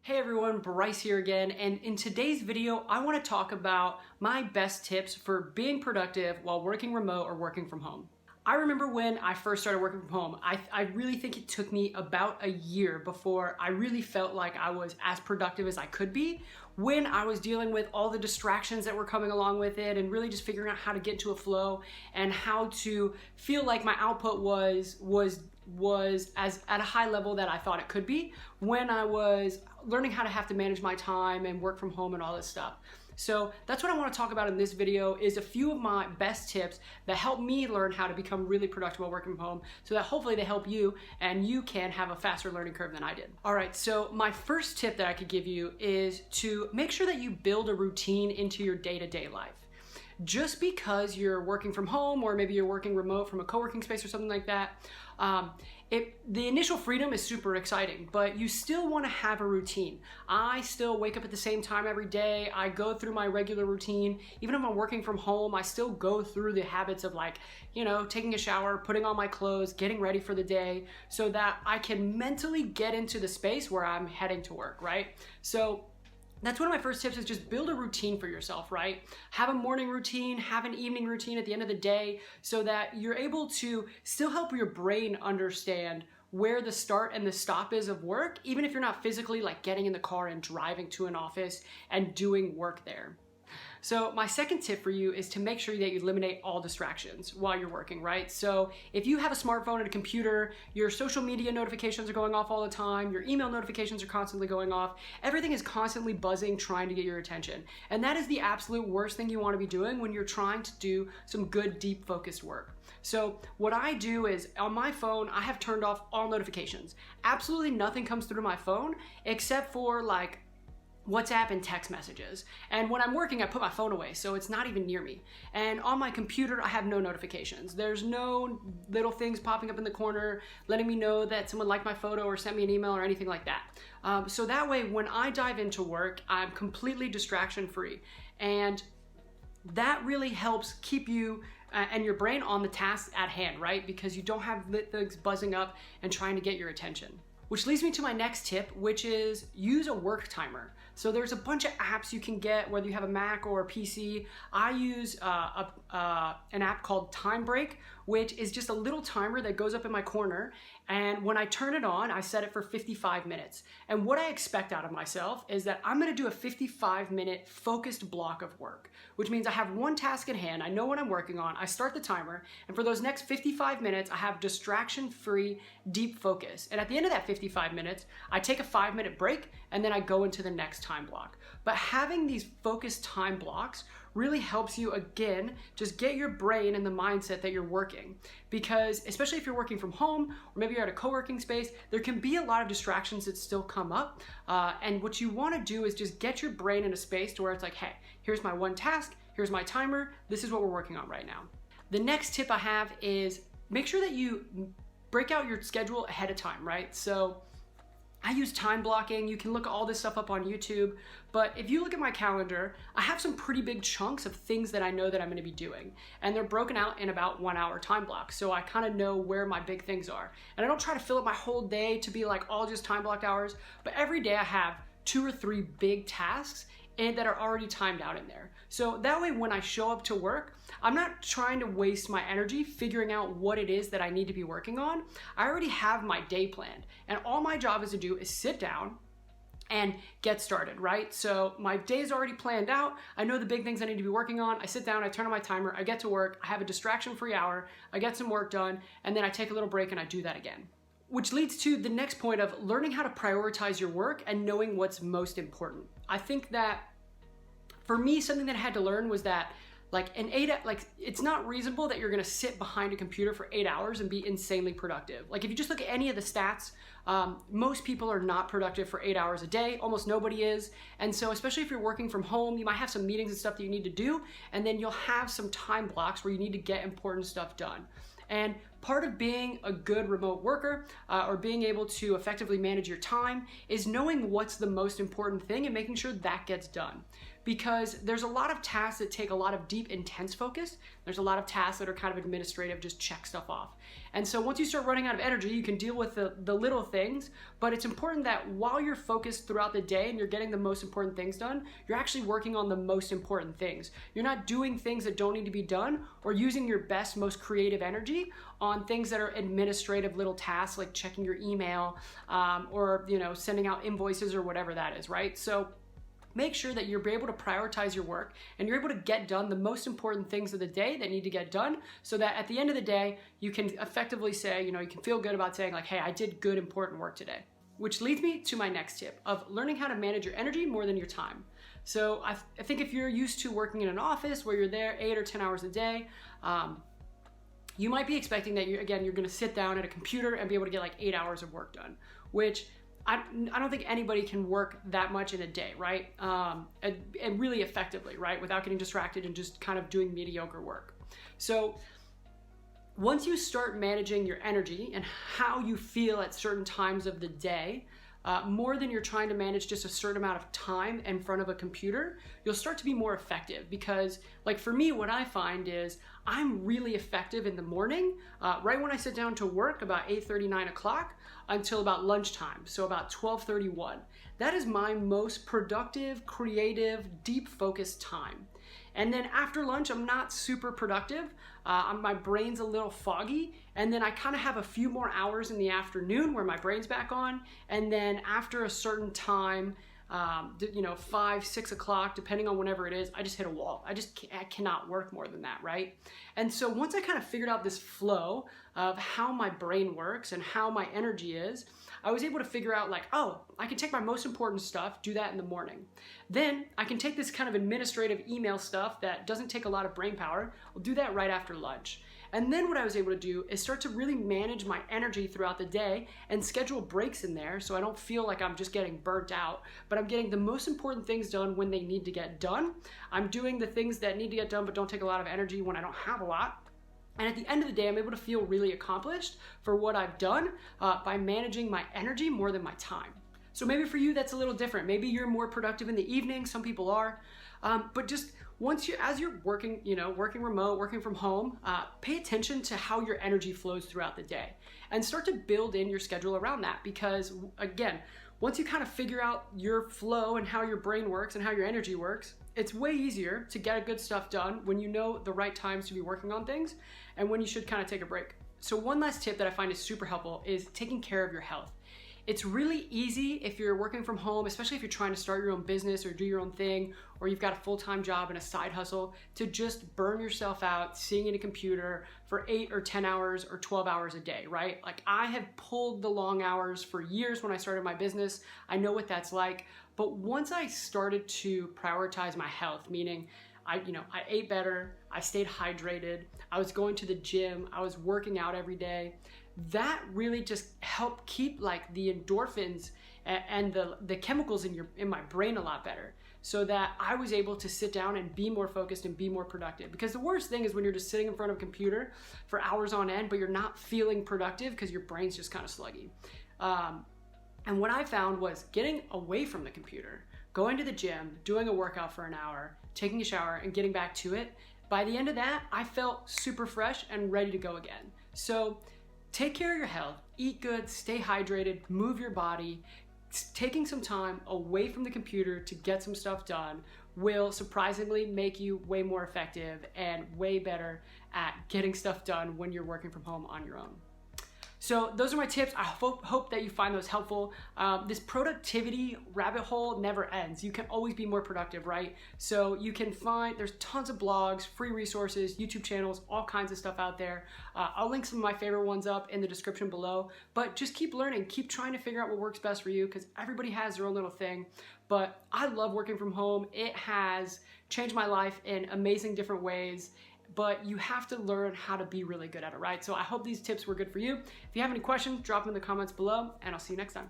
Hey everyone, Bryce here again, and in today's video, I want to talk about my best tips for being productive while working remote or working from home. I remember when I first started working from home, I really think it took me about a year before I really felt like I was as productive as I could be when I was dealing with all the distractions that were coming along with it and really just figuring out how to get into a flow and how to feel like my output was as at a high level that I thought it could be when I was learning how to have to manage my time and work from home and all this stuff. So that's what I want to talk about in this video is a few of my best tips that help me learn how to become really productive while working from home so that hopefully they help you and you can have a faster learning curve than I did. All right, so my first tip that I could give you is to make sure that you build a routine into your day-to-day life. Just because you're working from home or maybe you're working remote from a co-working space or something like that, the initial freedom is super exciting, but you still want to have a routine. I still wake up at the same time every day. I go through my regular routine. Even if I'm working from home, I still go through the habits of taking a shower, putting on my clothes, getting ready for the day so that I can mentally get into the space where I'm heading to work, right? So that's one of my first tips is just build a routine for yourself, right? Have a morning routine, have an evening routine at the end of the day so that you're able to still help your brain understand where the start and the stop is of work, even if you're not physically getting in the car and driving to an office and doing work there. So my second tip for you is to make sure that you eliminate all distractions while you're working, right? So if you have a smartphone and a computer, your social media notifications are going off all the time, your email notifications are constantly going off, everything is constantly buzzing, trying to get your attention. And that is the absolute worst thing you want to be doing when you're trying to do some good, deep, focused work. So what I do is on my phone, I have turned off all notifications. Absolutely nothing comes through my phone except for WhatsApp and text messages. And when I'm working, I put my phone away, so it's not even near me. And on my computer, I have no notifications. There's no little things popping up in the corner letting me know that someone liked my photo or sent me an email or anything like that. So that way, when I dive into work, I'm completely distraction free. And that really helps keep you and your brain on the task at hand, right? Because you don't have things buzzing up and trying to get your attention. Which leads me to my next tip, which is use a work timer. So there's a bunch of apps you can get, whether you have a Mac or a PC. I use an app called Time Break, which is just a little timer that goes up in my corner. And when I turn it on, I set it for 55 minutes. And what I expect out of myself is that I'm gonna do a 55-minute focused block of work, which means I have one task at hand, I know what I'm working on, I start the timer, and for those next 55 minutes, I have distraction-free, deep focus. And at the end of that 55 minutes, I take a 5-minute break, and then I go into the next time block. But having these focused time blocks really helps you, again, just get your brain in the mindset that you're working. Because especially if you're working from home, or maybe you're at a co-working space, there can be a lot of distractions that still come up. And what you wanna do is just get your brain in a space to where it's like, hey, here's my one task, here's my timer, this is what we're working on right now. The next tip I have is make sure that you break out your schedule ahead of time, right? So I use time blocking. You can look all this stuff up on YouTube, but if you look at my calendar, I have some pretty big chunks of things that I know that I'm gonna be doing, and they're broken out in about 1 hour time blocks, so I kind of know where my big things are. And I don't try to fill up my whole day to be all just time blocked hours, but every day I have 2 or 3 big tasks and that are already timed out in there. So that way when I show up to work, I'm not trying to waste my energy figuring out what it is that I need to be working on. I already have my day planned, and all my job is to do is sit down and get started, right? So my day is already planned out. I know the big things I need to be working on. I sit down, I turn on my timer, I get to work, I have a distraction-free hour, I get some work done, and then I take a little break and I do that again. Which leads to the next point of learning how to prioritize your work and knowing what's most important. I think that for me, something that I had to learn was that it's not reasonable that you're gonna sit behind a computer for 8 hours and be insanely productive. If you just look at any of the stats, most people are not productive for 8 hours a day. Almost nobody is. And so especially if you're working from home, you might have some meetings and stuff that you need to do, and then you'll have some time blocks where you need to get important stuff done. And Part of being a good remote worker or being able to effectively manage your time is knowing what's the most important thing and making sure that gets done. Because there's a lot of tasks that take a lot of deep, intense focus. There's a lot of tasks that are kind of administrative, just check stuff off. And so once you start running out of energy, you can deal with the little things, but it's important that while you're focused throughout the day and you're getting the most important things done, you're actually working on the most important things. You're not doing things that don't need to be done or using your best, most creative energy on things that are administrative little tasks like checking your email or sending out invoices or whatever that is, right? So make sure that you're able to prioritize your work and you're able to get done the most important things of the day that need to get done so that at the end of the day, you can effectively say, you can feel good about saying like, hey, I did good, important work today. Which leads me to my next tip of learning how to manage your energy more than your time. So I think if you're used to working in an office where you're there 8 or 10 hours a day, you might be expecting that you're going to sit down at a computer and be able to get like 8 hours of work done, which I don't think anybody can work that much in a day, right? And really effectively, right? Without getting distracted and just kind of doing mediocre work. So once you start managing your energy and how you feel at certain times of the day, more than you're trying to manage just a certain amount of time in front of a computer, you'll start to be more effective because like for me, what I find is I'm really effective in the morning, right when I sit down to work about 8:30, 9 o'clock until about lunchtime. So about 12:31. That is my most productive, creative, deep focused time. And then after lunch, I'm not super productive. My brain's a little foggy. And then I kind of have a few more hours in the afternoon where my brain's back on. And then after a certain time, 5, 6 o'clock, depending on whenever it is, I just hit a wall. I cannot work more than that, right? And so once I kind of figured out this flow of how my brain works and how my energy is, I was able to figure out like, oh, I can take my most important stuff, do that in the morning. Then I can take this kind of administrative email stuff that doesn't take a lot of brain power. I'll do that right after lunch. And then what I was able to do is start to really manage my energy throughout the day and schedule breaks in there so I don't feel like I'm just getting burnt out, but I'm getting the most important things done when they need to get done. I'm doing the things that need to get done but don't take a lot of energy when I don't have a lot. And at the end of the day, I'm able to feel really accomplished for what I've done by managing my energy more than my time. So maybe for you, that's a little different. Maybe you're more productive in the evening. Some people are. But just as you're working, working remote, working from home, pay attention to how your energy flows throughout the day and start to build in your schedule around that. Because again, once you kind of figure out your flow and how your brain works and how your energy works, it's way easier to get good stuff done when you know the right times to be working on things and when you should kind of take a break. So one last tip that I find is super helpful is taking care of your health. It's really easy if you're working from home, especially if you're trying to start your own business or do your own thing, or you've got a full-time job and a side hustle, to just burn yourself out sitting at a computer for 8 or 10 hours or 12 hours a day, right? Like I have pulled the long hours for years when I started my business. I know what that's like. But once I started to prioritize my health, meaning I ate better, I stayed hydrated, I was going to the gym, I was working out every day, that really just helped keep like the endorphins and the chemicals in my brain a lot better, so that I was able to sit down and be more focused and be more productive. Because the worst thing is when you're just sitting in front of a computer for hours on end, but you're not feeling productive because your brain's just kind of sluggy. And what I found was getting away from the computer, going to the gym, doing a workout for an hour, taking a shower, and getting back to it. By the end of that, I felt super fresh and ready to go again. So take care of your health, eat good, stay hydrated, move your body. Taking some time away from the computer to get some stuff done will surprisingly make you way more effective and way better at getting stuff done when you're working from home on your own. So those are my tips. I hope that you find those helpful. This productivity rabbit hole never ends. You can always be more productive, right? So you can there's tons of blogs, free resources, YouTube channels, all kinds of stuff out there. I'll link some of my favorite ones up in the description below, but just keep learning, keep trying to figure out what works best for you, because everybody has their own little thing. But I love working from home. It has changed my life in amazing different ways. But you have to learn how to be really good at it, right? So I hope these tips were good for you. If you have any questions, drop them in the comments below, and I'll see you next time.